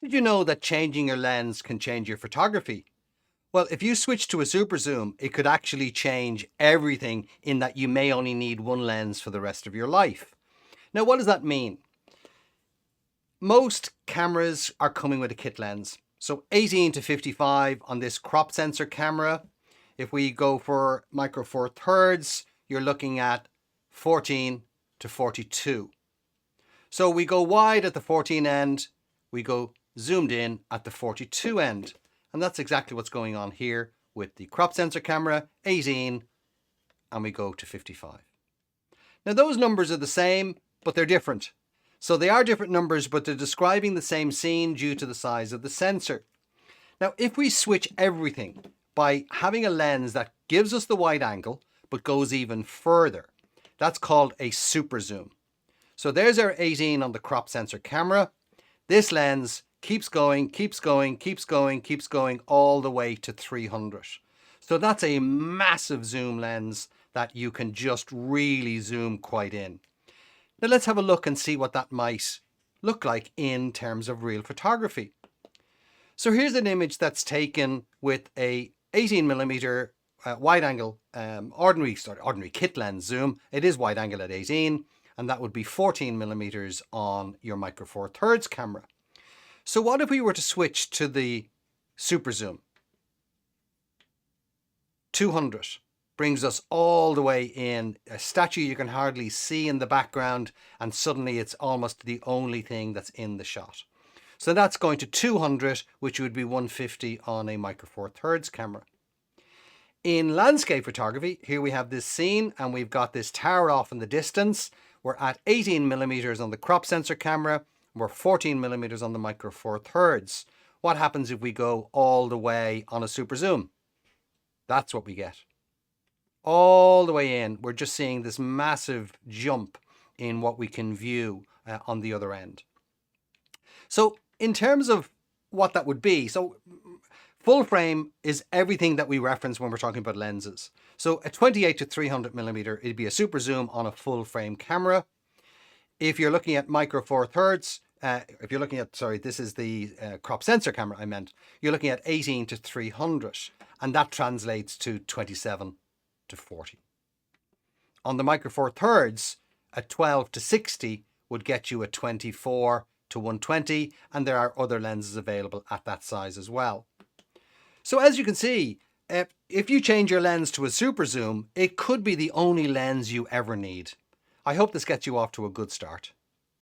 Did you know that changing your lens can change your photography? Well, if you switch to a super zoom, it could actually change everything in that you may only need one lens for the rest of your life. Now, what does that mean? Most cameras are coming with a kit lens. So 18 to 55 on this crop sensor camera. If we go for micro four thirds, you're looking at 14 to 42. So we go wide at the 14 end, we go zoomed in at the 42 end. And that's exactly what's going on here with the crop sensor camera, 18, and we go to 55. Now those numbers are the same, but they're different. So they are different numbers, but they're describing the same scene due to the size of the sensor. Now, if we switch everything by having a lens that gives us the wide angle, but goes even further, that's called a super zoom. So there's our 18 on the crop sensor camera. This lens keeps going, keeps going, keeps going, keeps going all the way to 300. So that's a massive zoom lens that you can just really zoom quite in. Now let's have a look and see what that might look like in terms of real photography. So here's an image that's taken with a 18mm wide angle ordinary kit lens zoom. It is wide angle at 18, and that would be 14mm on your micro four thirds camera. So what if we were to switch to the super zoom? 200 brings us all the way in, a statue you can hardly see in the background, and suddenly it's almost the only thing that's in the shot. So that's going to 200, which would be 150 on a micro four thirds camera. In landscape photography, here we have this scene and we've got this tower off in the distance. We're at 18mm on the crop sensor camera. We're 14mm on the micro four thirds. What happens if we go all the way on a super zoom? That's what we get. All the way in, we're just seeing this massive jump in what we can view on the other end. So in terms of what that would be, so full frame is everything that we reference when we're talking about lenses. So a 28 to 300mm, it'd be a super zoom on a full frame camera. If you're looking at micro four thirds, if you're looking at, sorry, this is the crop sensor camera I meant, you're looking at 18 to 300, and that translates to 27 to 40. On the micro four thirds, a 12 to 60 would get you a 24 to 120, and there are other lenses available at that size as well. So as you can see, if you change your lens to a super zoom, it could be the only lens you ever need. I hope this gets you off to a good start.